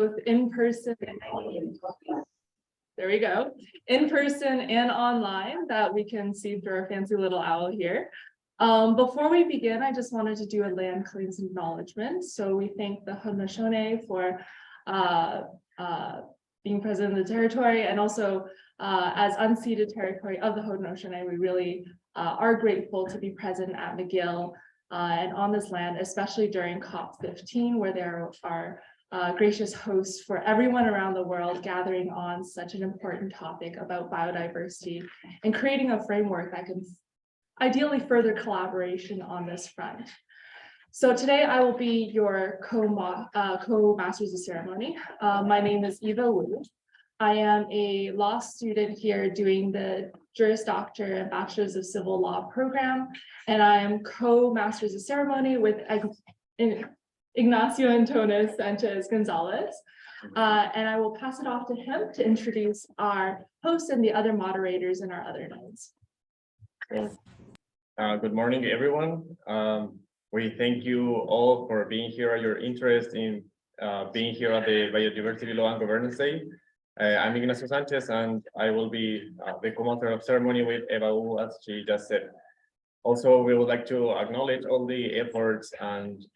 both in person and there we go, in person and online that we can see through our fancy little owl here. Before we begin, I just wanted to do a land claims acknowledgement. So we thank the Haudenosaunee for being present in the territory, and also as unceded territory of the Haudenosaunee, we really are grateful to be present at McGill and on this land, especially during COP15, where there are gracious hosts for everyone around the world gathering on such an important topic about biodiversity and creating a framework that can ideally further collaboration on this front. So today I will be your co-masters of ceremony. My name is Eva Wu. I am a law student here doing the Juris Doctor and Bachelor's of Civil Law program, and I am co-masters of ceremony with Ignacio Antonis Sánchez González. And I will pass it off to him to introduce our hosts and the other moderators in our other nodes. Good morning, everyone. We thank you all for being here, your interest in being here at the Biodiversity Law and Governance Day. I'm Ignacio Sánchez, and I will be the co-master of ceremony with Eva Wu, as she just said. Also, we would like to acknowledge all the efforts and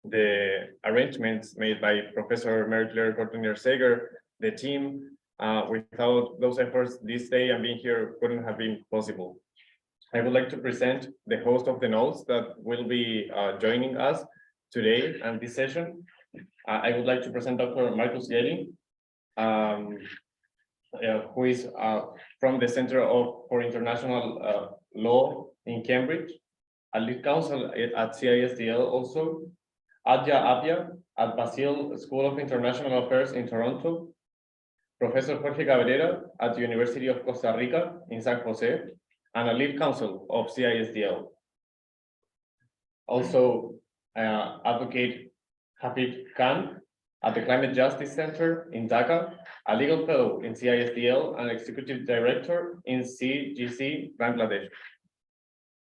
the arrangements made by Professor Mary-Claire Cortinier-Seger, the team. Without those efforts, this day and being here couldn't have been possible. I would like to present the host of the notes that will be joining us today and this session. I would like to present Dr. Markus Gehring, who is from the Center for International Law in Cambridge, a lead counsel at CISDL also, Appiah at Balsillie School of International Affairs in Toronto, Professor Jorge Cabrera at the University of Costa Rica in San Jose, and a lead counsel of CISDL. Also, Advocate Hafij at the Climate Justice Center in Dhaka, a legal fellow in CISDL and executive director in CGC, Bangladesh.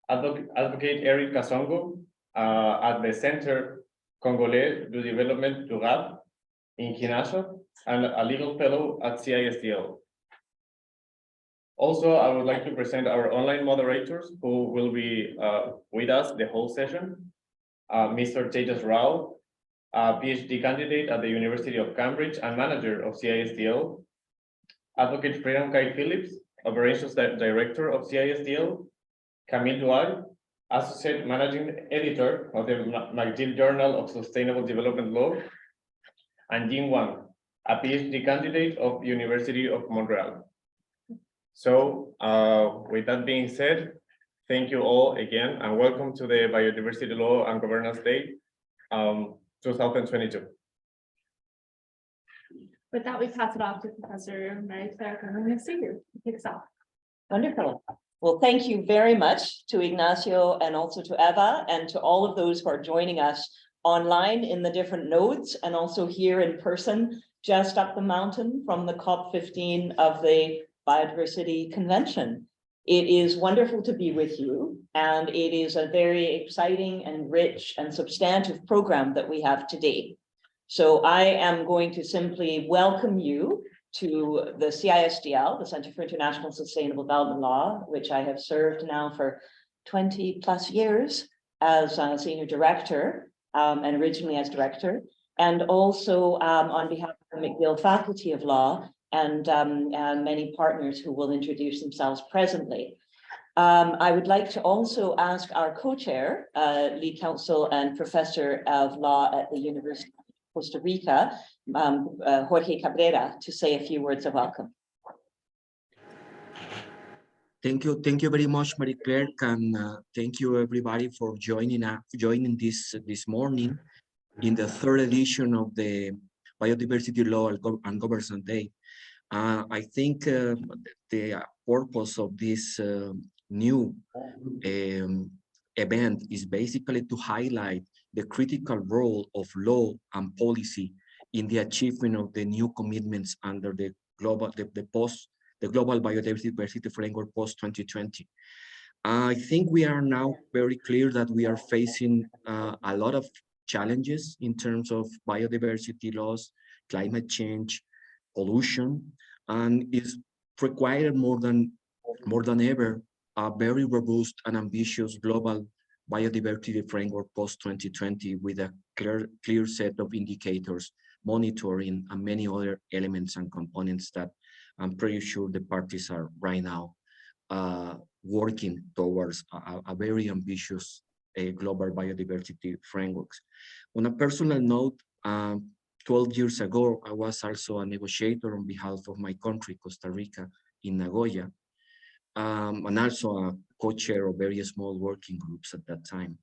Advocate Erick Cassongo at the Center Congolais du Développement Durable in Kinshasa, and a legal fellow at CISDL. Also, I would like to present our online moderators who will be with us the whole session. Mr. Tejas Rao, PhD candidate at the University of Cambridge and manager of CISDL. Advocate Freedom Kai Phillips, Operations Director of CISDL. Camille Dual, Associate Managing Editor of the McGill Journal of Sustainable Development Law. And Jin Wang, a PhD candidate of University of Montreal. So with that being said, thank you all again and welcome to the Biodiversity Law and Governance Day 2022. With that, we pass it off to Professor Mary-Claire Cortinier-Seger to kick us off. Wonderful. Well, thank you very much to Ignacio and also to Eva and to all of those who are joining us online in the different nodes and also here in person just up the mountain from the COP15 of the Biodiversity Convention. It is wonderful to be with you, and it is a very exciting and rich and substantive program that we have today. So I am going to simply welcome you to the CISDL, the Center for International Sustainable Development Law, which I have served now for 20 plus years as a senior director and originally as director, and also on behalf of the McGill Faculty of Law and many partners who will introduce themselves presently. I would like to also ask our co-chair, lead counsel and professor of law at the University of Costa Rica, Jorge Cabrera, to say a few words of welcome. Thank you very much, Marie-Claire, and thank you everybody for joining this morning in the third edition of the Biodiversity Law and Governance Day. I think the purpose of this new event is basically to highlight the critical role of law and policy in the achievement of the new commitments under the global biodiversity framework post 2020. I think we are now very clear that we are facing a lot of challenges in terms of biodiversity loss, climate change, pollution, and is required more than ever a very robust and ambitious global biodiversity framework post-2020 with a clear set of indicators, monitoring, and many other elements and components that I'm pretty sure the parties are right now working towards a very ambitious global biodiversity frameworks. On a personal note, 12 years ago, I was also a negotiator on behalf of my country, Costa Rica, in Nagoya, and also a co-chair of very small working groups at that time.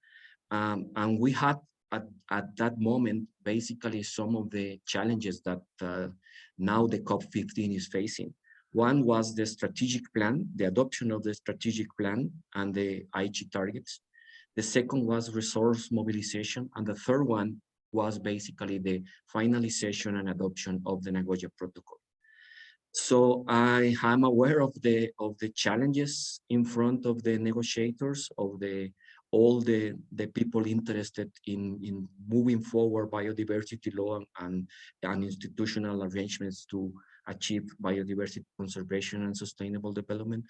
And we had at that moment, basically some of the challenges that now the COP15 is facing. One was the strategic plan, the adoption of the strategic plan and the IG targets. The second was resource mobilization. And the third one was basically the finalization and adoption of the Nagoya Protocol. So I am aware of the challenges in front of the negotiators, of all the people interested in moving forward biodiversity law and institutional arrangements to achieve biodiversity conservation and sustainable development.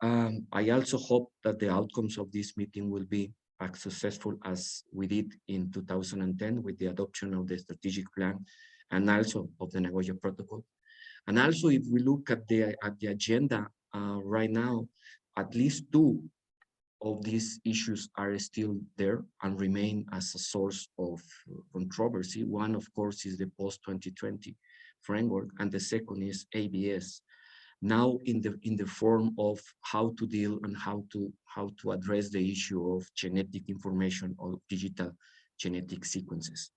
I also hope that the outcomes of this meeting will be as successful as we did in 2010 with the adoption of the strategic plan and also of the Nagoya Protocol. And also, if we look at the agenda right now, at least two of these issues are still there and remain as a source of controversy. One, of course, is the post-2020 framework, and the second is ABS. Now, in the form of how to deal and how to address the issue of genetic information or digital genetic sequences.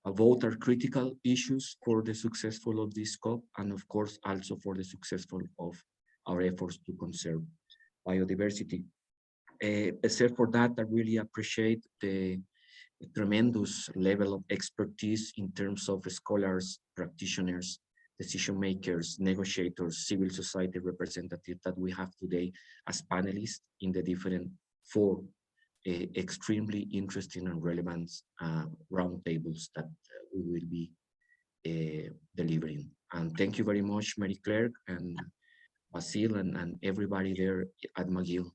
Both are critical issues for the successful of this COP, and of course also for the successful of our efforts to conserve biodiversity. Except for that, I really appreciate the tremendous level of expertise in terms of scholars, practitioners, decision makers, negotiators, civil society representatives that we have today as panelists in the different four extremely interesting and relevant roundtables that we will be delivering. And thank you very much, Mary Claire and Basile and everybody there at McGill.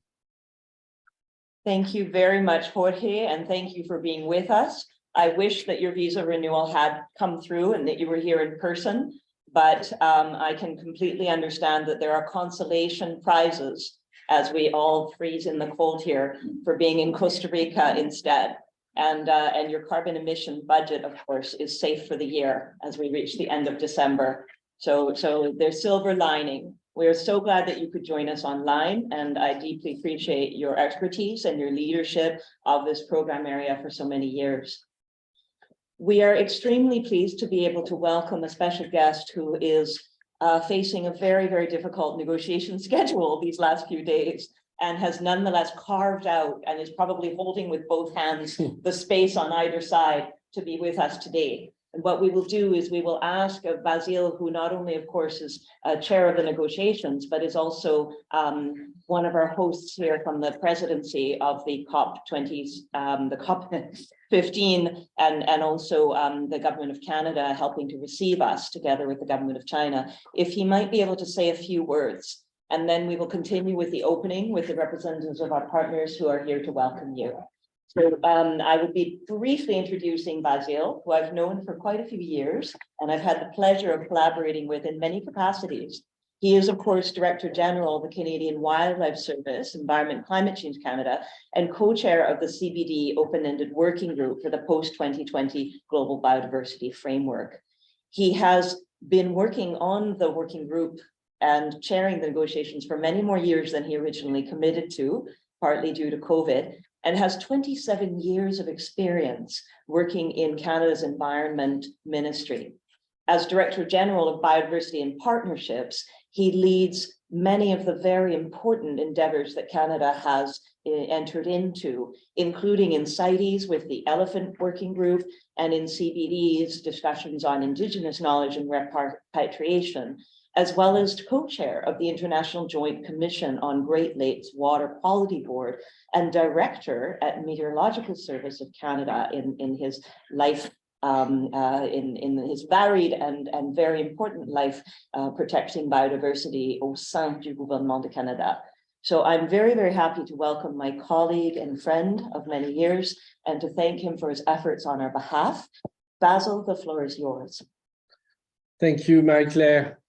Thank you very much, Jorge, and thank you for being with us. I wish that your visa renewal had come through and that you were here in person, but I can completely understand that there are consolation prizes as we all freeze in the cold here for being in Costa Rica instead. And your carbon emission budget, of course, is safe for the year as we reach the end of December. So there's silver lining. We are so glad that you could join us online, and I deeply appreciate your expertise and your leadership of this program area for so many years. We are extremely pleased to be able to welcome a special guest who is facing a very, very difficult negotiation schedule these last few days, and has nonetheless carved out and is probably holding with both hands the space on either side to be with us today. And what we will do is we will ask of Basile, who not only, of course, is chair of the negotiations, but is also one of our hosts here from the presidency of the COP20, the COP15, and also the government of Canada helping to receive us together with the government of China, if he might be able to say a few words. And then we will continue with the opening with the representatives of our partners who are here to welcome you. So I will be briefly introducing Basile, who I've known for quite a few years, and I've had the pleasure of collaborating with in many capacities. He is, of course, Director General of the Canadian Wildlife Service, Environment and Climate Change Canada, and co-chair of the CBD Open-Ended Working Group for the Post-2020 Global Biodiversity Framework. He has been working on the working group and chairing the negotiations for many more years than he originally committed to, partly due to COVID, and has 27 years of experience working in Canada's Environment Ministry. As Director General of Biodiversity and Partnerships, he leads many of the very important endeavors that Canada has entered into, including in CITES with the Elephant Working Group and in CBD's discussions on Indigenous knowledge and repatriation. as well as co-chair of the International Joint Commission on Great Lakes Water Quality Board and director at Meteorological Service of Canada in his life, in his varied and very important life protecting biodiversity au sein du gouvernement de Canada. So I'm very, very happy to welcome my colleague and friend of many years and to thank him for his efforts on our behalf. Basil, the floor is yours. Thank you, Marie-Claire.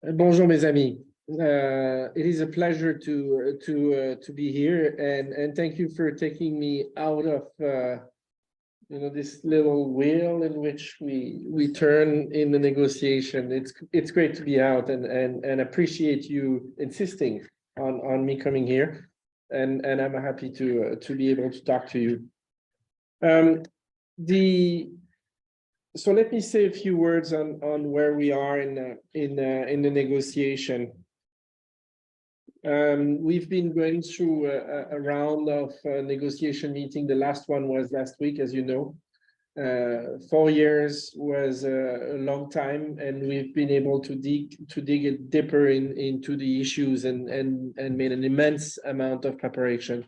Bonjour, mes amis. It is a pleasure to be here, and thank you for taking me out of this little wheel in which we turn in the negotiation. It's great to be out, and appreciate you insisting on me coming here, and I'm happy to be able to talk to you. So let me say a few words on where we are in the negotiation. We've been going through a round of negotiation meeting. The last one was last week, as you know. 4 years was a long time, and we've been able to dig it deeper into the issues and made an immense amount of preparation.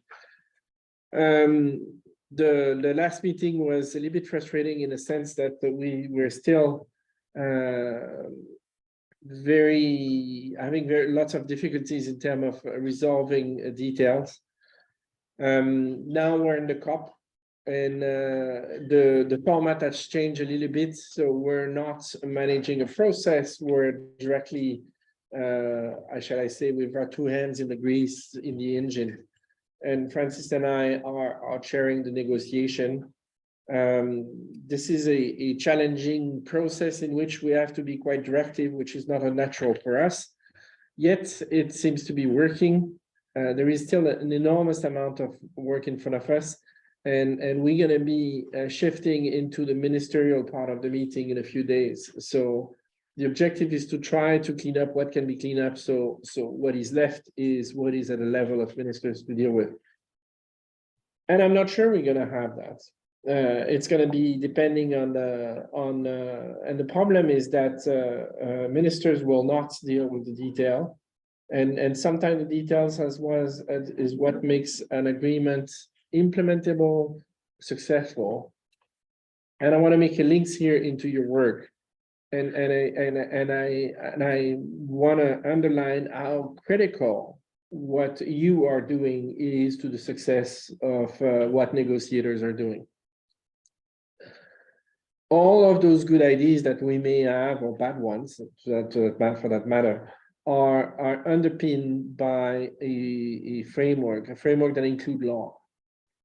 The last meeting was a little bit frustrating in the sense that we were still having lots of difficulties in terms of resolving details. Now we're in the COP, and the format has changed a little bit, so we're not managing a process. We're directly, shall I say, with our two hands in the grease in the engine. And Francis and I are chairing the negotiation. This is a challenging process in which we have to be quite directive, which is not unnatural for us. Yet it seems to be working. There is still an enormous amount of work in front of us, and we're going to be shifting into the ministerial part of the meeting in a few days. So the objective is to try to clean up what can be cleaned up. So what is left is what is at a level of ministers to deal with. And I'm not sure we're going to have that. It's going to be depending on and the problem is that ministers will not deal with the detail, and sometimes the details is what makes an agreement implementable, successful. And I want to make a links here into your work. And I want to underline how critical what you are doing is to the success of what negotiators are doing. All of those good ideas that we may have, or bad ones, for that matter, are underpinned by a framework that includes law.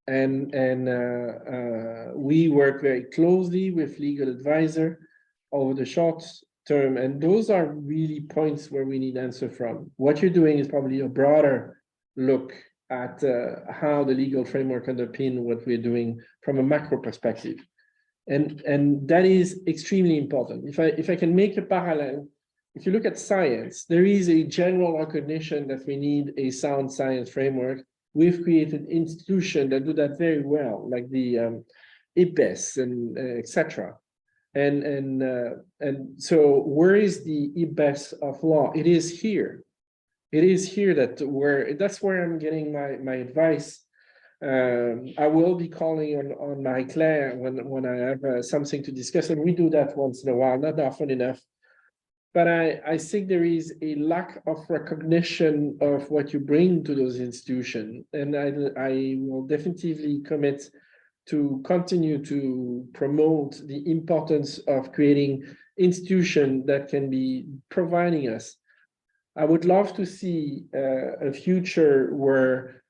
And we work very closely with legal advisor over the short term, and those are really points where we need answer from. What you're doing is probably a broader look at how the legal framework underpin what we're doing from a macro perspective, and that is extremely important. If I can make a parallel, if you look at science, there is a general recognition that we need a sound science framework. We've created institutions that do that very well, like the IPES and etc. And so where is the IPES of law? It is here. It is here that's where I'm getting my advice. I will be calling on Marie-Claire when I have something to discuss, and we do that once in a while, not often enough. But I think there is a lack of recognition of what you bring to those institutions, and I will definitively commit to continue to promote the importance of creating institutions that can be providing us. I would love to see a future where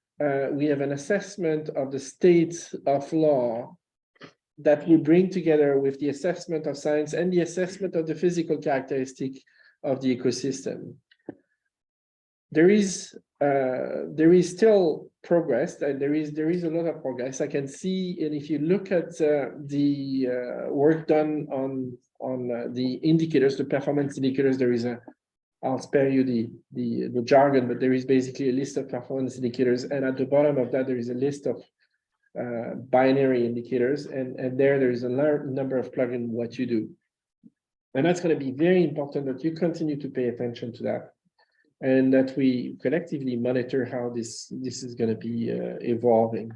we have an assessment of the state of law that we bring together with the assessment of science and the assessment of the physical characteristic of the ecosystem. There is still progress, and there is a lot of progress I can see. And if you look at the work done on the indicators, the performance indicators, there is I'll spare you the jargon, but there is basically a list of performance indicators, and at the bottom of that there is a list of binary indicators, and there is a number of plug-in what you do. And that's going to be very important that you continue to pay attention to that, and that we collectively monitor how this is going to be evolving.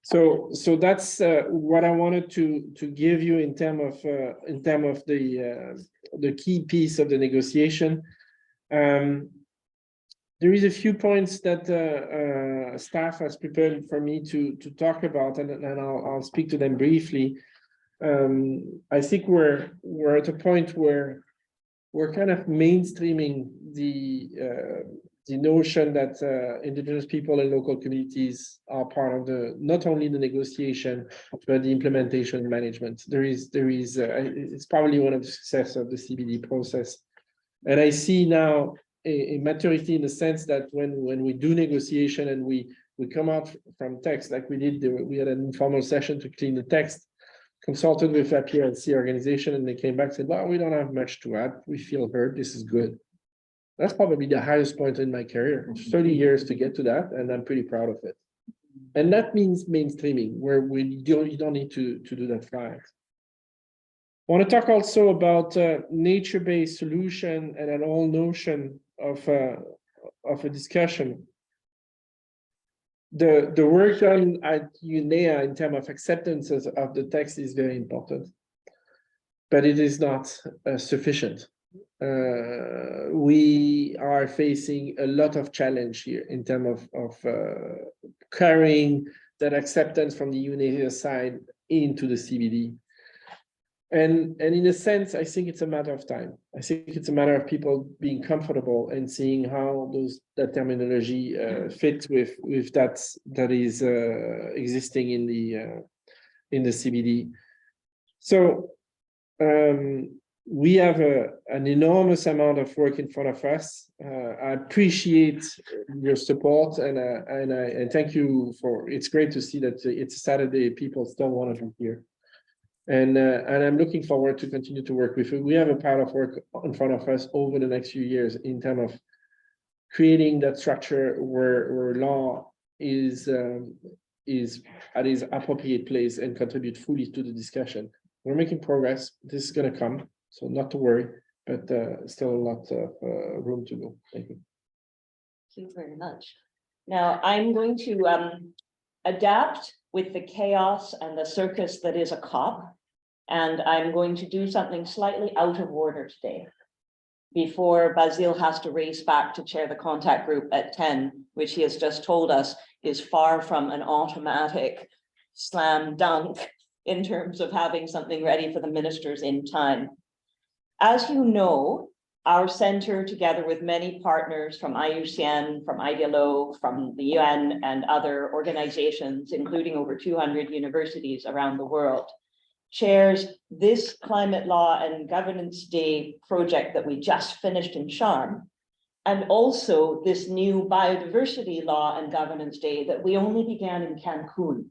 So that's what I wanted to give you in terms of the key piece of the negotiation. There is a few points that staff has prepared for me to talk about, and I'll speak to them briefly. I think we're at a point where we're kind of mainstreaming the notion that indigenous people and local communities are part of not only the negotiation, but the implementation and management. It's probably one of the success of the CBD process. And I see now a maturity in the sense that when we do negotiation and we come out from text like we did, we had an informal session to clean the text, consulted with Appiah and C organization, and they came back and said, well, we don't have much to add. We feel heard. This is good. That's probably the highest point in my career. 30 years to get to that, and I'm pretty proud of it. And that means mainstreaming, where you don't need to do that fast. I want to talk also about nature-based solution and an whole notion of a discussion. The work done at UNEA in terms of acceptances of the text is very important, but it is not sufficient. We are facing a lot of challenge here in terms of carrying that acceptance from the UNEA side into the CBD. And in a sense, I think it's a matter of time. I think it's a matter of people being comfortable and seeing how that terminology fits with that is existing in the CBD. So we have an enormous amount of work in front of us. I appreciate your support, and thank you for. It's great to see that it's a Saturday. People still want to be here. And I'm looking forward to continue to work with you. We have a pile of work in front of us over the next few years in terms of creating that structure where law is at its appropriate place and contribute fully to the discussion. We're making progress. This is going to come, so not to worry, but still a lot of room to go. Thank you. Thank you very much. Now I'm going to adapt with the chaos and the circus that is a COP. And I'm going to do something slightly out of order today before Basile has to race back to chair the contact group at 10, which he has just told us is far from an automatic slam dunk in terms of having something ready for the ministers in time. As you know, our center, together with many partners from IUCN, from IDLO, from the UN and other organizations, including over 200 universities around the world, chairs this Climate Law and Governance Day project that we just finished in Sharm, and also this new Biodiversity Law and Governance Day that we only began in Cancun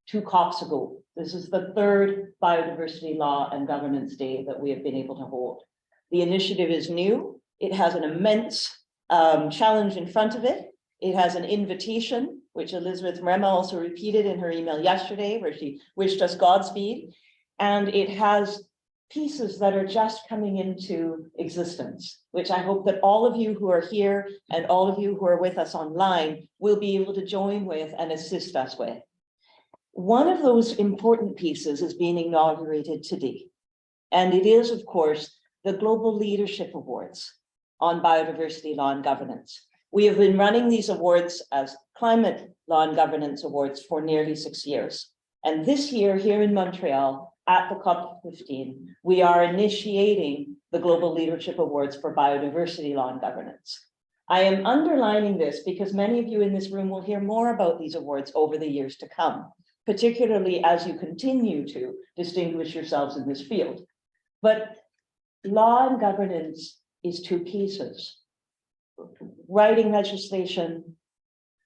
2 COPs ago. This is the 3rd Biodiversity Law and Governance Day that we have been able to hold. The initiative is new. It has an immense challenge in front of it. It has an invitation, which Elizabeth Mrema also repeated in her email yesterday, where she wished us Godspeed. And it has pieces that are just coming into existence, which I hope that all of you who are here and all of you who are with us online will be able to join with and assist us with. One of those important pieces is being inaugurated today. And it is, of course, the Global Leadership Awards on Biodiversity Law and Governance. We have been running these awards as Climate Law and Governance Awards for nearly 6 years. And this year here in Montreal, at the COP15, we are initiating the Global Leadership Awards for Biodiversity Law and Governance. I am underlining this because many of you in this room will hear more about these awards over the years to come, particularly as you continue to distinguish yourselves in this field. But law and governance is 2 pieces. Writing legislation,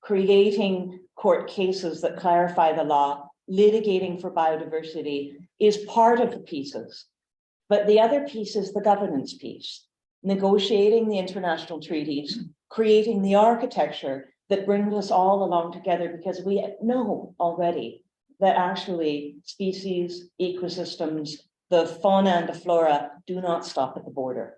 creating court cases that clarify the law, litigating for biodiversity is part of the pieces. But the other piece is the governance piece, negotiating the international treaties, creating the architecture that brings us all along together, because we know already that actually species, ecosystems, the fauna and the flora do not stop at the border.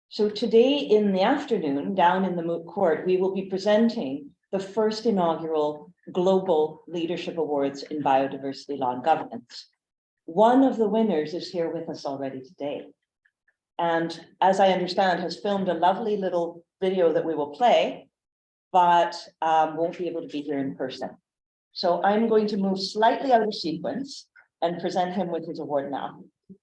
So today in the afternoon, down in the moot court, we will be presenting the first inaugural Global Leadership Awards in Biodiversity Law and Governance. One of the winners is here with us already today. And as I understand, has filmed a lovely little video that we will play, but won't be able to be here in person. So I'm going to move slightly out of sequence and present him with his award now.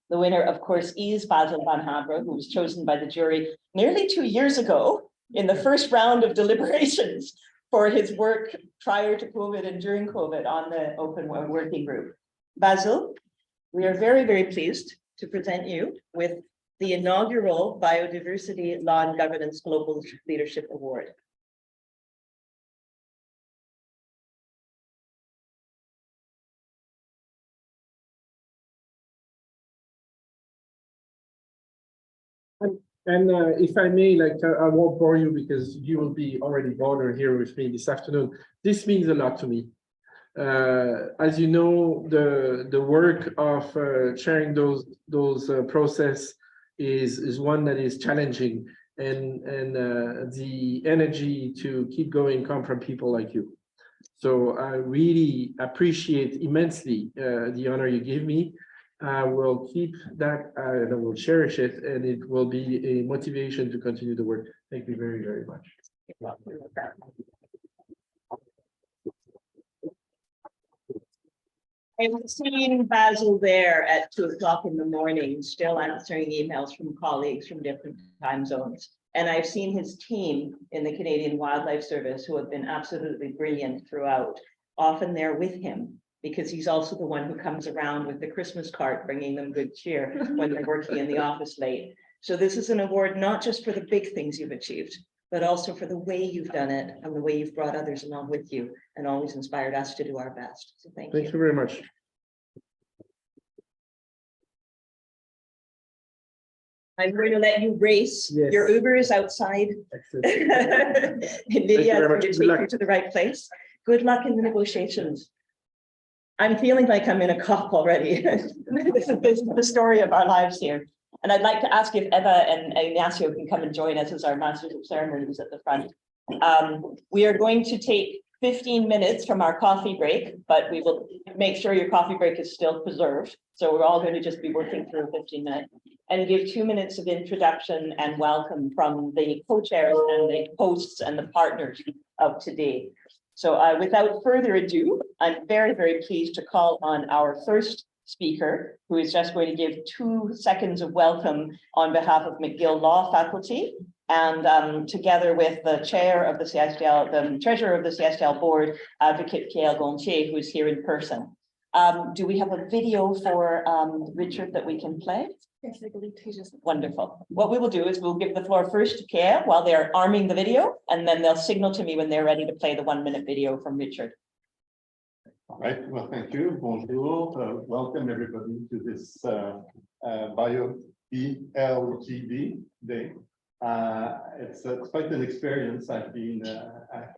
The winner, of course, is Basil van Habre, who was chosen by the jury nearly 2 years ago in the first round of deliberations for his work prior to COVID and during COVID on the open working group. Basil, we are very, very pleased to present you with the inaugural Biodiversity Law and Governance Global Leadership Award. And if I may, like, I won't bore you because you will be already bothered here with me this afternoon. This means a lot to me. As you know, the work of sharing those process is one that is challenging, and the energy to keep going come from people like you. So I really appreciate immensely the honor you give me. I will keep that and I will cherish it, and it will be a motivation to continue the work. Thank you very, very much. I'm seeing Basil there at 2 o'clock in the morning, still answering emails from colleagues from different time zones. And I've seen his team in the Canadian Wildlife Service, who have been absolutely brilliant throughout, often there with him, because he's also the one who comes around with the Christmas cart, bringing them good cheer when they're working in the office late. So this is an award not just for the big things you've achieved, but also for the way you've done it and the way you've brought others along with you and always inspired us to do our best. So thank you. Thank you very much. I'm going to let you race. Yes. Your Uber is outside. Excellent. Lydia is going to Good take luck. you to the right place. Good luck in the negotiations. I'm feeling like I'm in a COP already. This is the story of our lives here. And I'd like to ask if Eva and Ignacio can come and join us as our Masters of Ceremonies at the front. We are going to take 15 minutes from our coffee break, but we will make sure your coffee break is still preserved. So we're all going to just be working through 15 minutes and give 2 minutes of introduction and welcome from the co-chairs and the hosts and the partners of today. So without further ado, I'm very, very pleased to call on our first speaker, who is just going to give 2 seconds of welcome on behalf of McGill Law Faculty, and together with the chair of the CISDL, the treasurer of the CISDL board, Advocate Pierre Gontier, who is here in person. Do we have a video for Richard that we can play? Yes, I believe he just. Wonderful. What we will do is we'll give the floor first to Pierre while they're arming the video, and then they'll signal to me when they're ready to play the 1-minute video from Richard. All right, well, thank you. Bonjour. Welcome everybody to this BLGD day. It's quite an experience. I've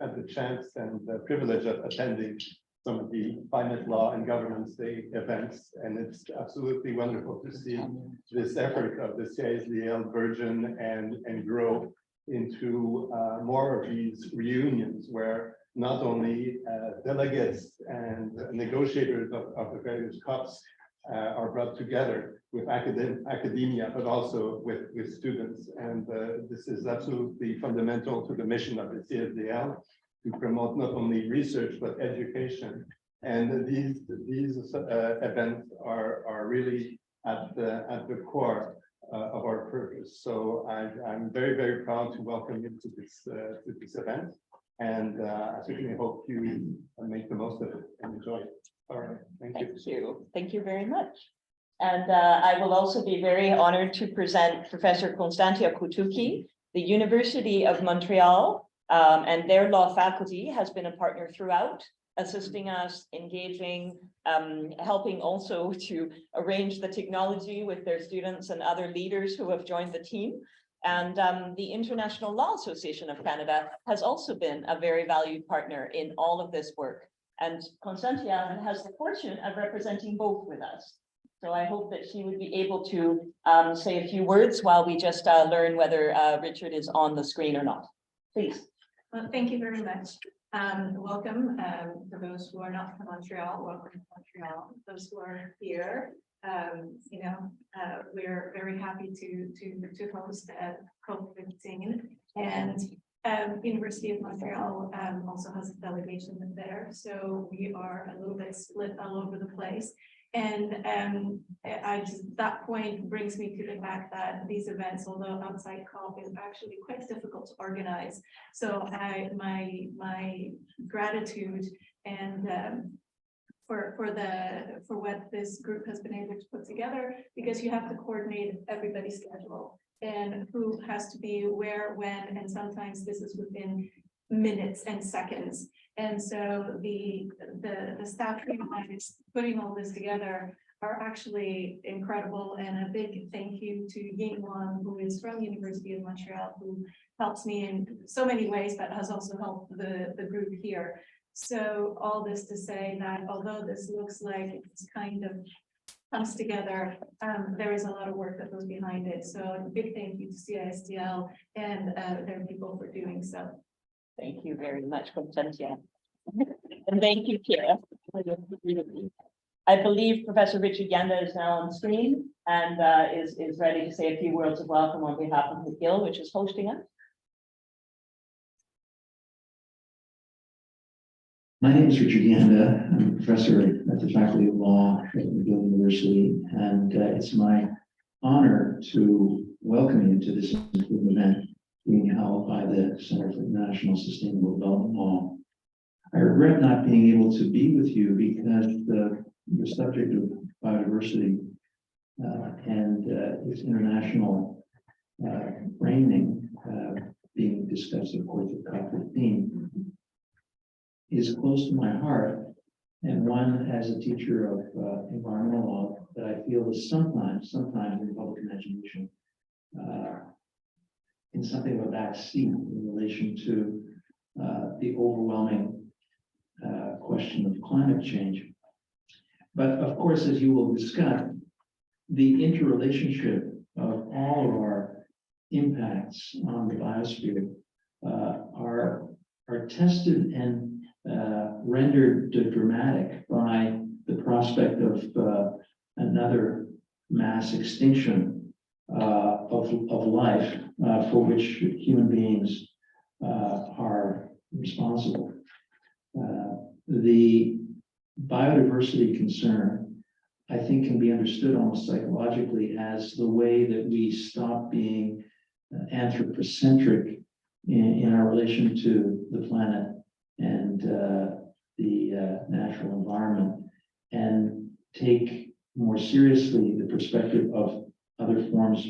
had the chance and the privilege of attending some of the Climate Law and Governance Day events, and it's absolutely wonderful to see this effort of the CISDL burgeon and grow into more of these reunions where not only delegates and negotiators of the various COPs are brought together with academia, but also with students. And this is absolutely fundamental to the mission of the CISDL, to promote not only research, but education. And these events are really at the core of our purpose. So I'm very, very proud to welcome you to this event. And I certainly hope you make the most of it and enjoy it. All right, thank you. Thank you. Thank you very much. And I will also be very honored to present Professor Constantia Kutuki. The University of Montreal and their law faculty has been a partner throughout, assisting us, engaging, helping also to arrange the technology with their students and other leaders who have joined the team. And the International Law Association of Canada has also been a very valued partner in all of this work. And Constantia has the fortune of representing both with us. So I hope that she would be able to say a few words while we just learn whether Richard is on the screen or not. Please. Well, thank you very much. Welcome for those who are not from Montreal. Welcome to Montreal. Those who are here, we're very happy to host COP15, and University of Montreal also has a delegation there, so we are a little bit split all over the place. And that point brings me to the fact that these events, although outside COP, is actually quite difficult to organize. So my gratitude and for what this group has been able to put together, because you have to coordinate everybody's schedule and who has to be where, when, and sometimes this is within minutes and seconds. And so the staff who is putting all this together are actually incredible, and a big thank you to Ying Wan, who is from University of Montreal, who helps me in so many ways, but has also helped the group here. So all this to say that although this looks like it's kind of comes together, there is a lot of work that goes behind it. So a big thank you to CISDL and their people for doing so. Thank you very much, Constantia. And thank you, Kira. I believe Professor Richard Yanda is now on screen and is ready to say a few words of welcome on behalf of McGill, which is hosting us. My name is Richard Yanda. I'm a professor at the Faculty of Law at McGill University, and it's my honor to welcome you to this important event being held by the Center for International Sustainable Development Law. I regret not being able to be with you because the subject of biodiversity and its international framing being discussed, of course, at COP15 is close to my heart, and one as a teacher of environmental law that I feel is sometimes in public imagination in something of a back seat in relation to the overwhelming question of climate change. But of course, as you will discuss, the interrelationship of all of our impacts on the biosphere are tested and rendered dramatic by the prospect of another mass extinction of life for which human beings are responsible. The biodiversity concern, I think, can be understood almost psychologically as the way that we stop being anthropocentric in our relation to the planet and the natural environment, and take more seriously the perspective of other forms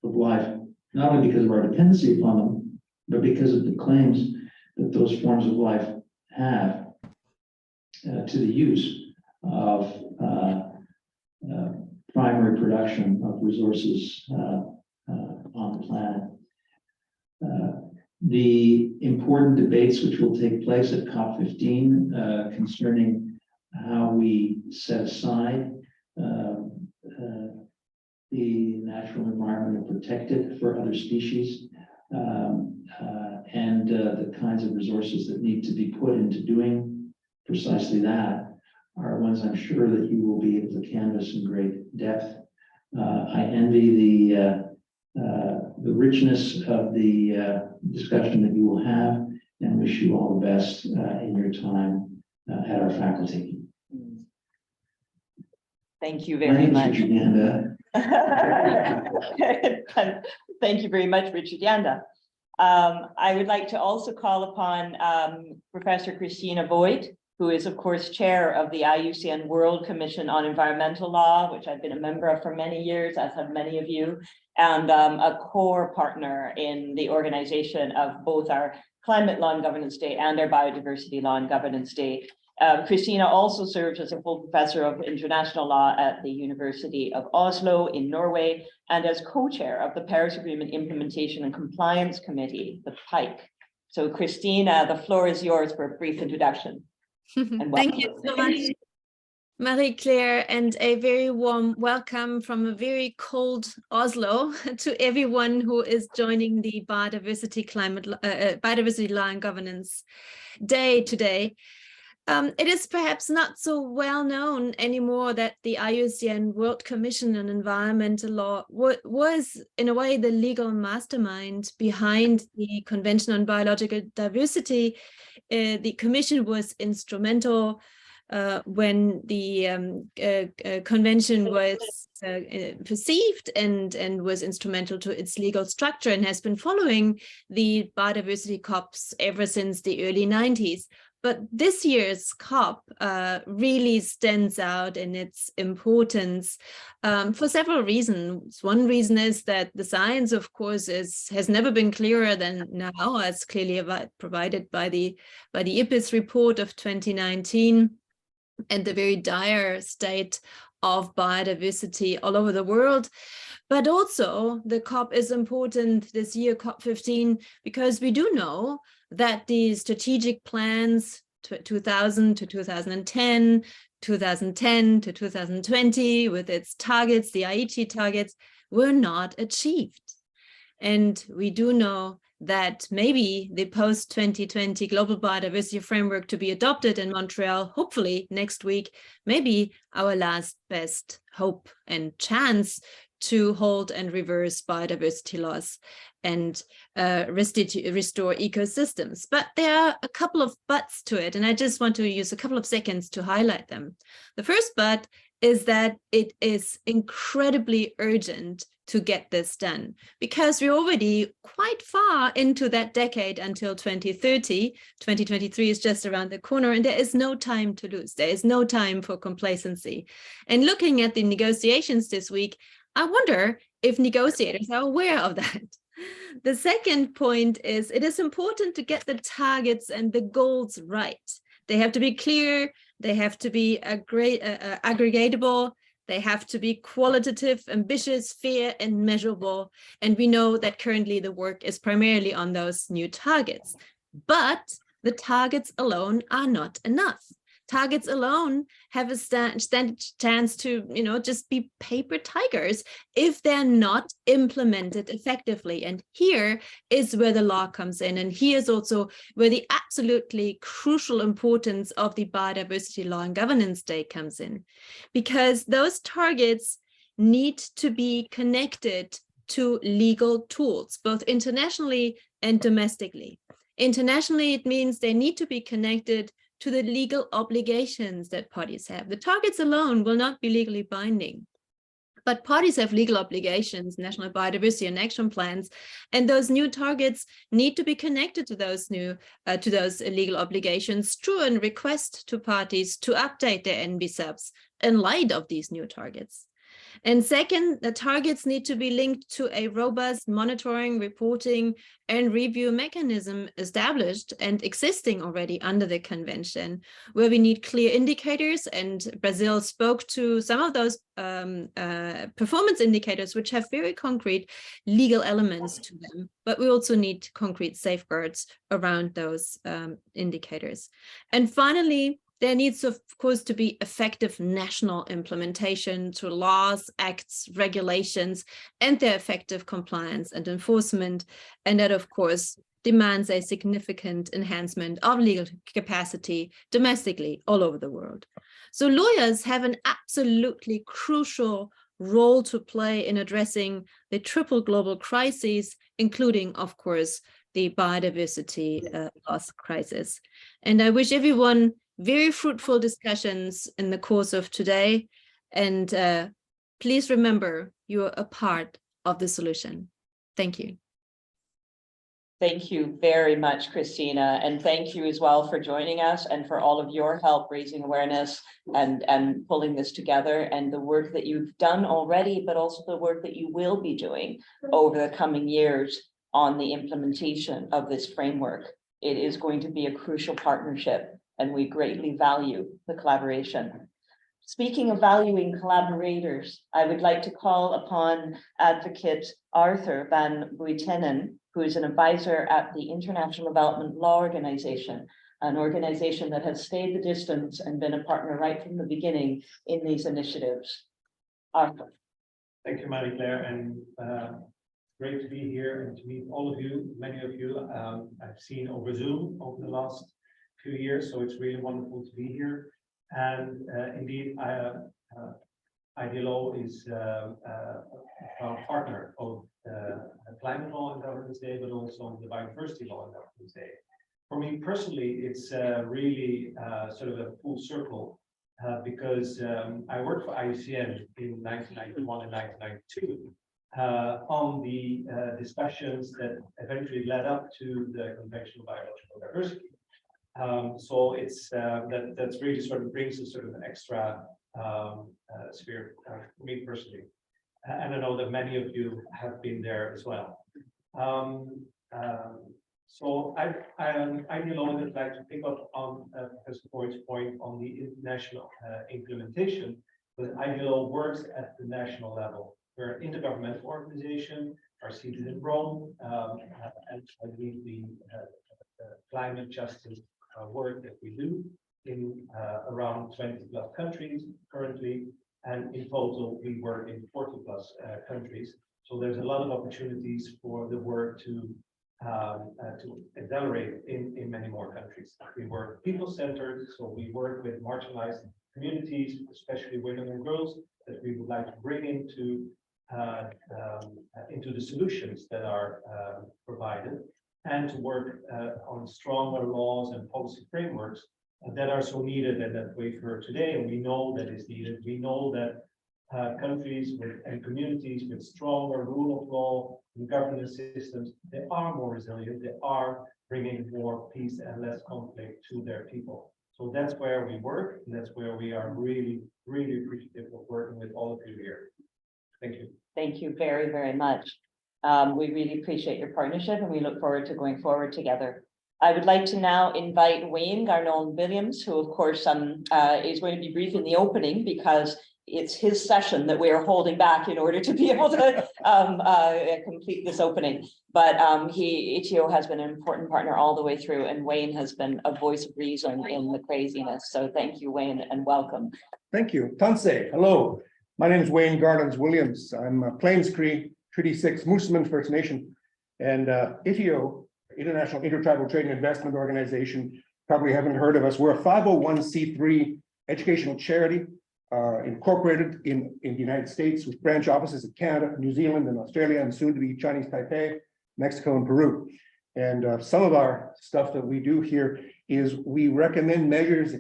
of life, not only because of our dependency upon them, but because of the claims that those forms of life have to the use of primary production of resources on the planet. The important debates which will take place at COP15 concerning how we set aside the natural environment and protect it for other species, and the kinds of resources that need to be put into doing precisely that are ones I'm sure that you will be able to canvass in great depth. I envy the richness of the discussion that you will have, and wish you all the best in your time at our faculty. Thank you very much. Richard Yanda. Thank you very much, Richard Yanda. I would like to also call upon Professor Christina Voigt, who is, of course, chair of the IUCN World Commission on Environmental Law, which I've been a member of for many years, as have many of you, and a core partner in the organization of both our Climate Law and Governance Day and our Biodiversity Law and Governance Day. Christina also serves as a full professor of international law at the University of Oslo in Norway, and as co-chair of the Paris Agreement Implementation and Compliance Committee, the PIKE. So Christina, the floor is yours for a brief introduction. Thank you so much. Marie-Claire, and a very warm welcome from a very cold Oslo to everyone who is joining the Biodiversity Law and Governance Day today. It is perhaps not so well known anymore that the IUCN World Commission on Environmental Law was, in a way, the legal mastermind behind the Convention on Biological Diversity. The Commission was instrumental when the convention was perceived and was instrumental to its legal structure and has been following the biodiversity COPs ever since the early 90s. But this year's COP really stands out in its importance for several reasons. One reason is that the science, of course, has never been clearer than now, as clearly provided by the IPBES report of 2019. And the very dire state of biodiversity all over the world. But also the COP is important this year, COP15, because we do know that the strategic plans 2000 to 2010, 2010 to 2020 with its targets, the Aichi targets, were not achieved. And we do know that maybe the post-2020 global biodiversity framework to be adopted in Montreal, hopefully next week, maybe our last best hope and chance to hold and reverse biodiversity loss and restore ecosystems. But there are a couple of buts to it, and I just want to use a couple of seconds to highlight them. The first but is that it is incredibly urgent to get this done, because we're already quite far into that decade until 2030. 2023 is just around the corner, and there is no time to lose. There is no time for complacency. And looking at the negotiations this week, I wonder if negotiators are aware of that. The second point is it is important to get the targets and the goals right. They have to be clear, they have to be aggregatable, they have to be qualitative, ambitious, fair, and measurable. And we know that currently the work is primarily on those new targets. But the targets alone are not enough. Targets alone have a chance to, just be paper tigers if they're not implemented effectively. And here is where the law comes in. And here's also where the absolutely crucial importance of the Biodiversity Law and Governance Day comes in, because those targets need to be connected to legal tools, both internationally and domestically. Internationally, it means they need to be connected to the legal obligations that parties have. The targets alone will not be legally binding, but parties have legal obligations, national biodiversity and action plans, and those new targets need to be connected to those legal obligations through a request to parties to update their NBSAPs in light of these new targets. And second, the targets need to be linked to a robust monitoring, reporting, and review mechanism established and existing already under the convention, where we need clear indicators. And Brazil spoke to some of those performance indicators, which have very concrete legal elements to them, but we also need concrete safeguards around those indicators. And finally, there needs, of course, to be effective national implementation through laws, acts, regulations, and their effective compliance and enforcement. And that, of course, demands a significant enhancement of legal capacity domestically all over the world. So lawyers have an absolutely crucial role to play in addressing the triple global crises, including, of course, the biodiversity loss crisis. And I wish everyone very fruitful discussions in the course of today. And please remember, you are a part of the solution. Thank you. Thank you very much, Christina. And thank you as well for joining us and for all of your help raising awareness and pulling this together, and the work that you've done already, but also the work that you will be doing over the coming years on the implementation of this framework. It is going to be a crucial partnership, and we greatly value the collaboration. Speaking of valuing collaborators, I would like to call upon Advocate Arthur van Buitenen, who is an advisor at the International Development Law Organization, an organization that has stayed the distance and been a partner right from the beginning in these initiatives. Arthur. Thank you, Marie-Claire, and great to be here and to meet all of you, many of you I've seen over Zoom over the last few years, so it's really wonderful to be here. And indeed, IDLO is a partner of Climate Law and Governance Day, but also the Biodiversity Law and Governance Day. For me personally, it's really sort of a full circle because I worked for IUCN in 1991 and 1992 on the discussions that eventually led up to the Convention on Biological Diversity. So it's that's really sort of brings a sort of an extra sphere for me personally, and I know that many of you have been there as well. So I would like to pick up on Professor Boyd's point on the international implementation, but IDLO works at the national level. We're an intergovernmental organization, are seated in Rome, and lead the climate justice work that we do in around 20+ countries currently, and in total we work in 40+ countries. So there's a lot of opportunities for the work to accelerate in many more countries. We work people-centered, so we work with marginalized communities, especially women and girls, that we would like to bring into the solutions that are provided, and to work on stronger laws and policy frameworks that are so needed and that we've heard today, and we know that is needed. We know that countries and communities with stronger rule of law and governance systems, they are more resilient, they are bringing more peace and less conflict to their people. So that's where we work, and that's where we are really, really appreciative of working with all of you here. Thank you. Thank you very, very much. We really appreciate your partnership, and we look forward to going forward together. I would like to now invite Wayne Garnon-Williams, who of course is going to be brief in the opening because it's his session that we are holding back in order to be able to complete this opening. But Itio has been an important partner all the way through, and Wayne has been a voice of reason in the craziness. So thank you, Wayne, and welcome. Thank you. Tanse, hello. My name is Wayne Garland-Williams. I'm a Plains Cree, Treaty 6 Moosomin First Nation, and Itio, International Intertribal Trade and Investment Organization. Probably haven't heard of us. We're a 501c3 educational charity incorporated in the United States with branch offices in Canada, New Zealand, and Australia, and soon to be Chinese Taipei, Mexico, and Peru. And some of our stuff that we do here is we recommend measures,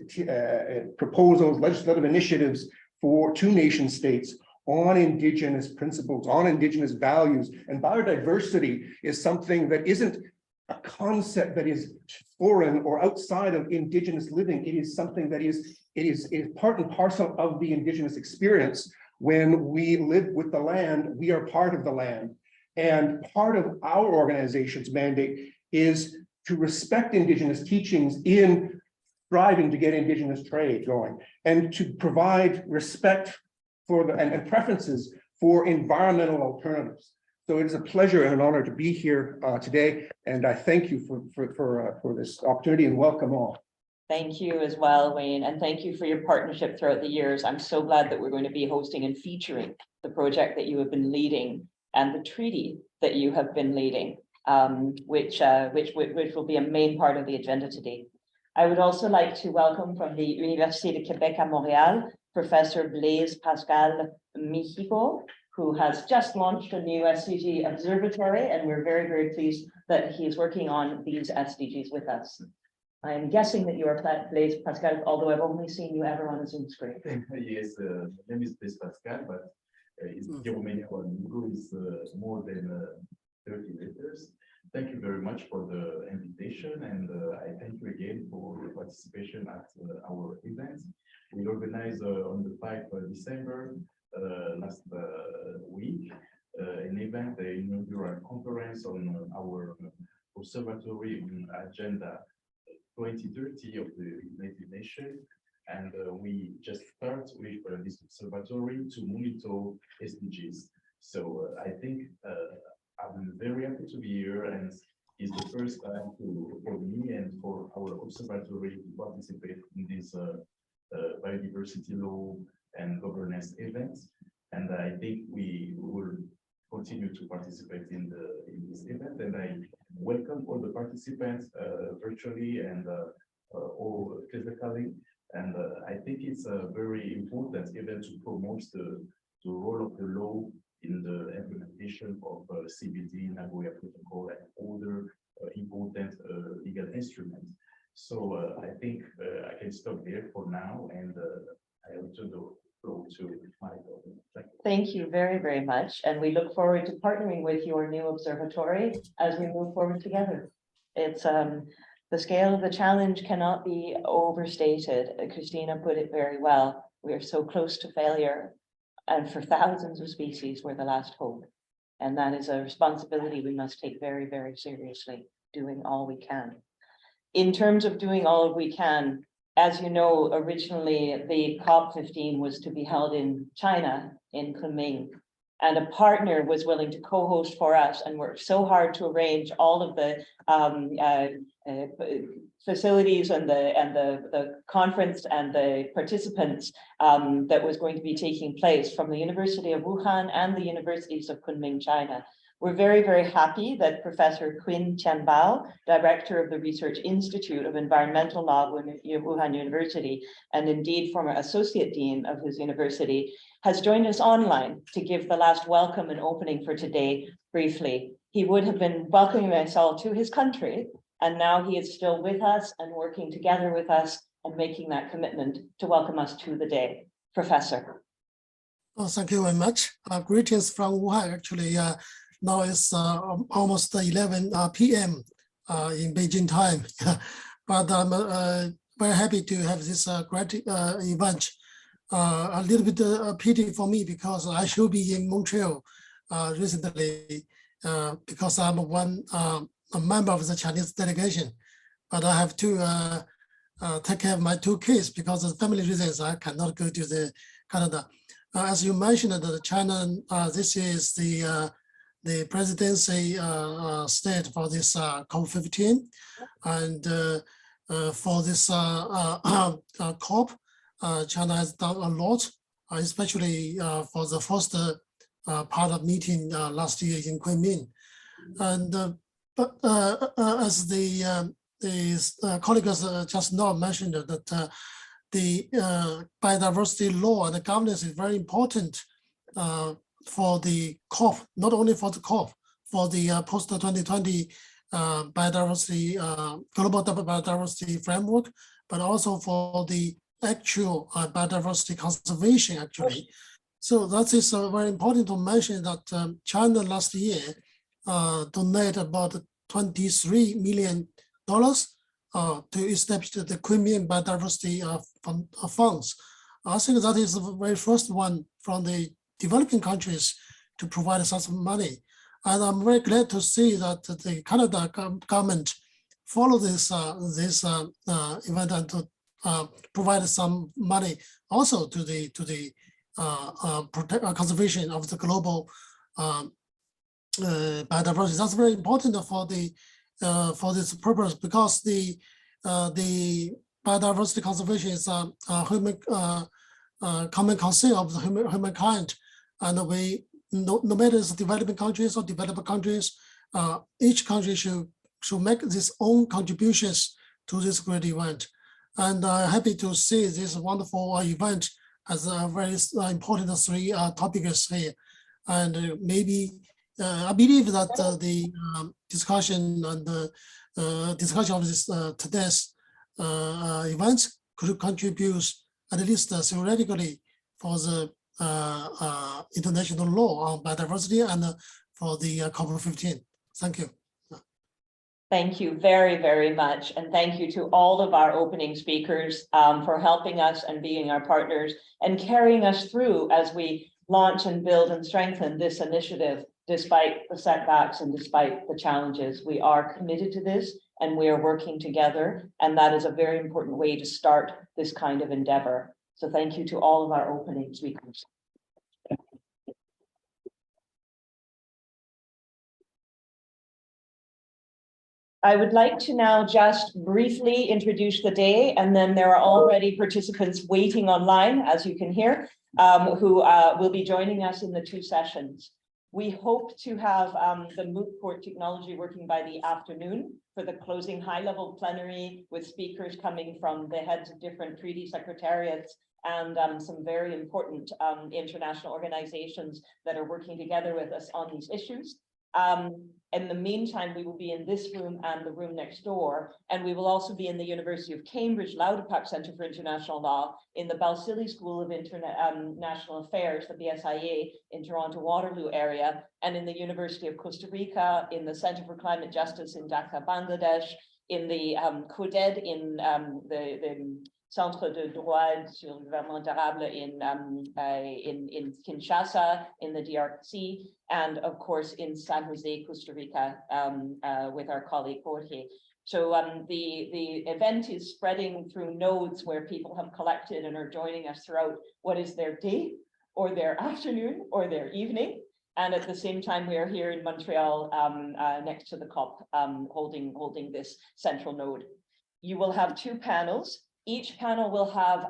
proposals, legislative initiatives for 2 nation states on Indigenous principles, on Indigenous values. And biodiversity is something that isn't a concept that is foreign or outside of Indigenous living. It is something that is part and parcel of the Indigenous experience. When we live with the land, we are part of the land. And part of our organization's mandate is to respect Indigenous teachings in striving to get Indigenous trade going, and to provide respect for and preferences for environmental alternatives. So it is a pleasure and an honor to be here today, and I thank you for this opportunity, and welcome all. Thank you as well, Wayne, and thank you for your partnership throughout the years. I'm so glad that we're going to be hosting and featuring the project that you have been leading and the treaty that you have been leading, which will be a main part of the agenda today. I would also like to welcome from the Université de Québec à Montréal, Professor Blaise Pascal Mihigo, who has just launched a new SDG observatory, and we're very, very pleased that he is working on these SDGs with us. I'm guessing that you are Blaise Pascal, although I've only seen you ever on a Zoom screen. Yes, my name is Blaise Pascal, but it's Mihigo is more than 30 letters. Thank you very much for the invitation, and I thank you again for your participation at our event. We organized on the 5th of December last week an event, the inaugural conference on our observatory agenda 2030 of the United Nations, and we just start with this observatory to monitor SDGs. So I think I'm very happy to be here, and It's the first time for me and for our observatory to participate in this biodiversity law and governance events. And I think we will continue to participate in this event. And I welcome all the participants virtually and or physically. And I think it's a very important event to promote the role of the law in the implementation of CBD, Nagoya Protocol, and other important legal instruments. So I think I can stop there for now, and I return the floor to my colleague. Thank you very, very much. And we look forward to partnering with your new observatory as we move forward together. It's the scale of the challenge cannot be overstated. Christina put it very well. We are so close to failure. And for thousands of species, we're the last hope. And that is a responsibility we must take very, very seriously, doing all we can. In terms of doing all we can, as you know, originally the COP15 was to be held in China, in Kunming, and a partner was willing to co-host for us and worked so hard to arrange all of the facilities and the conference and the participants that was going to be taking place from the University of Wuhan and the universities of Kunming, China. We're very, very happy that Professor Qin Tianbao, Director of the Research Institute of Environmental Law at Wuhan University, and indeed former Associate Dean of his university, has joined us online to give the last welcome and opening for today briefly. He would have been welcoming us all to his country, and now he is still with us and working together with us and making that commitment to welcome us to the day. Professor. Oh, thank you very much. Greetings from Wuhan. Actually, now it's almost 11 p.m. In Beijing time, but I'm very happy to have this great event. A little bit pity for me because I should be in Montreal recently because I'm a member of the Chinese delegation, but I have to take care of my two kids because of family reasons. I cannot go to the Canada. As you mentioned, that China this is the presidency state for this COP15, and for this COP, China has done a lot, especially for the first part of meeting last year in Kunming. And but as the colleagues just now mentioned that the biodiversity law and the governance is very important for the COP, not only for the COP, for the post-2020 biodiversity, global biodiversity framework, but also for the actual biodiversity conservation, actually. So that is very important to mention that China last year donated about $23 million to establish the Kunming biodiversity funds. I think that is the very first one from the developing countries to provide such money. And I'm very glad to see that the Canada government follow this event and to provide some money also to the conservation of the global biodiversity. That's very important for this purpose because the biodiversity conservation is a common concern of the humankind, and we no matter it's developing countries or developed countries, each country should make its own contributions to this great event. And happy to see this wonderful event as a very important three topics here. And maybe I believe that the discussion and the discussion of this today's event could contribute at least theoretically for the international law on biodiversity and for the COP15. Thank you. Thank you very, very much. And thank you to all of our opening speakers for helping us and being our partners and carrying us through as we launch and build and strengthen this initiative, despite the setbacks and despite the challenges. We are committed to this and we are working together. And that is a very important way to start this kind of endeavor. So thank you to all of our opening speakers. I would like to now just briefly introduce the day, and then there are already participants waiting online, as you can hear, who will be joining us in the 2 sessions. We hope to have the moot court technology working by the afternoon for the closing high-level plenary, with speakers coming from the heads of different treaty secretariats and some very important international organizations that are working together with us on these issues. In the meantime, we will be in this room and the room next door, and we will also be in the University of Cambridge Lauterpacht Center for International Law, in the Balsillie School of International Affairs, the BSIA, in Toronto Waterloo area, and in the University of Costa Rica, in the Center for Climate Justice in Dhaka, Bangladesh, in the CODED, in the Centre de Droit sur le Développement Durable in Kinshasa, in the DRC, and of course in San Jose, Costa Rica, with our colleague Jorge. So the event is spreading through nodes where people have collected and are joining us throughout what is their day, or their afternoon, or their evening. And at the same time, we are here in Montreal, next to the COP, holding this central node. You will have 2 panels. Each panel will have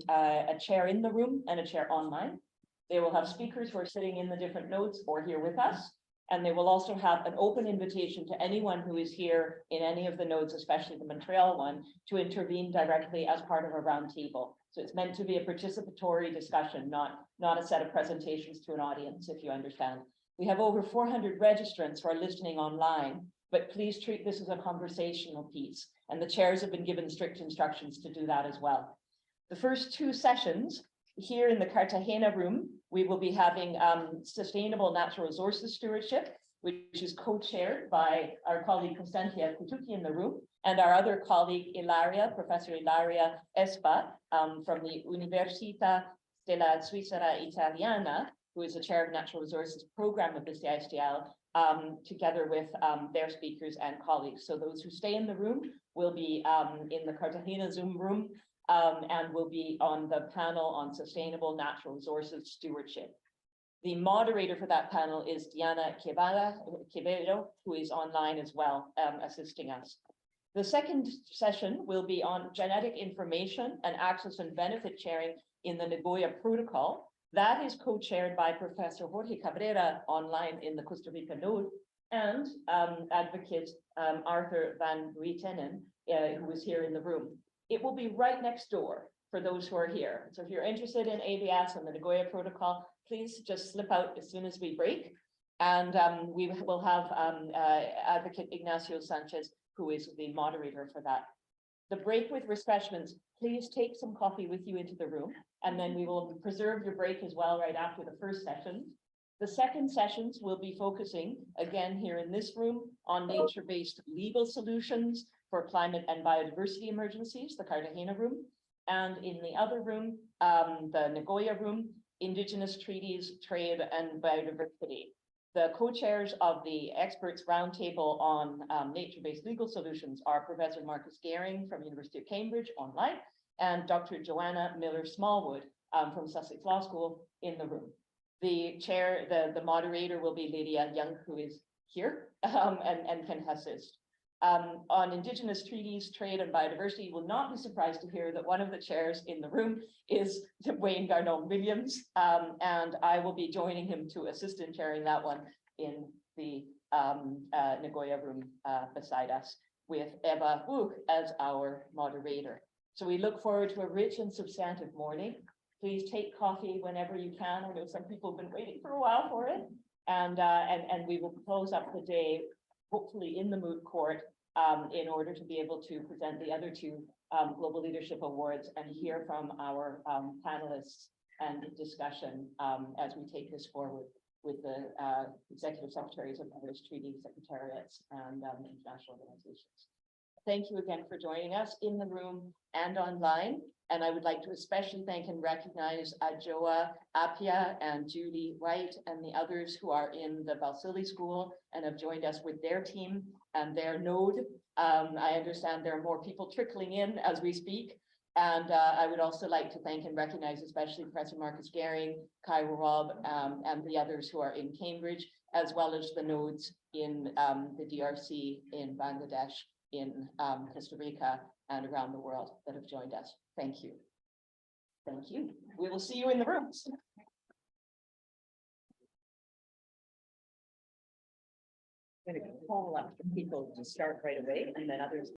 a chair in the room and a chair online. They will have speakers who are sitting in the different nodes or here with us. And they will also have an open invitation to anyone who is here in any of the nodes, especially the Montreal one, to intervene directly as part of a roundtable. So it's meant to be a participatory discussion, not a set of presentations to an audience, if you understand. We have over 400 registrants who are listening online, but please treat this as a conversational piece. And the chairs have been given strict instructions to do that as well. The first 2 sessions here in the Cartagena room, we will be having sustainable natural resources stewardship, which is co-chaired by our colleague Constantia Kutuki in the room, and our other colleague Ilaria, Professor Ilaria Espa, from the Università della Svizzera Italiana, who is the chair of natural resources program of the CISDL, together with their speakers and colleagues. So those who stay in the room will be in the Cartagena Zoom room and will be on the panel on sustainable natural resources stewardship. The moderator for that panel is Diana Quevedo, who is online as well, assisting us. The second session will be on genetic information and access and benefit sharing in the Nagoya Protocol. That is co-chaired by Professor Jorge Cabrera online in the Costa Rica node, and advocate Arthur van Rietenen, who is here in the room. It will be right next door for those who are here. So if you're interested in ABS and the Nagoya Protocol, please just slip out as soon as we break. And we will have advocate Ignacio Sánchez, who is the moderator for that. The break with refreshments, please take some coffee with you into the room, and then we will preserve your break as well right after the first session. The second sessions will be focusing, again here in this room, on nature-based legal solutions for climate and biodiversity emergencies, the Cartagena room, and in the other room, the Nagoya room, indigenous treaties, trade, and biodiversity. The co-chairs of the experts roundtable on nature-based legal solutions are Professor Markus Gehring from University of Cambridge online, and Dr. Joanna Miller-Smallwood from Sussex Law School in the room. The chair, the moderator will be Lydia Young, who is here and can assist. On indigenous treaties, trade, and biodiversity, you will not be surprised to hear that one of the chairs in the room is Wayne Garnon-Williams, and I will be joining him to assist in chairing that one in the Nagoya room beside us, with Eva Buch as our moderator. So we look forward to a rich and substantive morning. Please take coffee whenever you can. I know some people have been waiting for a while for it, and we will close up the day, hopefully in the moot court, in order to be able to present the other 2 Global Leadership Awards and hear from our panelists and discussion as we take this forward with the executive secretaries of various treaty secretariats and international organizations. Thank you again for joining us in the room and online. And I would like to especially thank and recognize Adwoa, Appiah, and Judy White, and the others who are in the Balsillie School and have joined us with their team and their node. I understand there are more people trickling in as we speak. And I would also like to thank and recognize especially Professor Markus Gehring, Kai Rob, and the others who are in Cambridge, as well as the nodes in the DRC, in Bangladesh, in Costa Rica, and around the world that have joined us. Thank you. Thank you. We will see you in the rooms. I'm going to call up the people to start right away, and then others.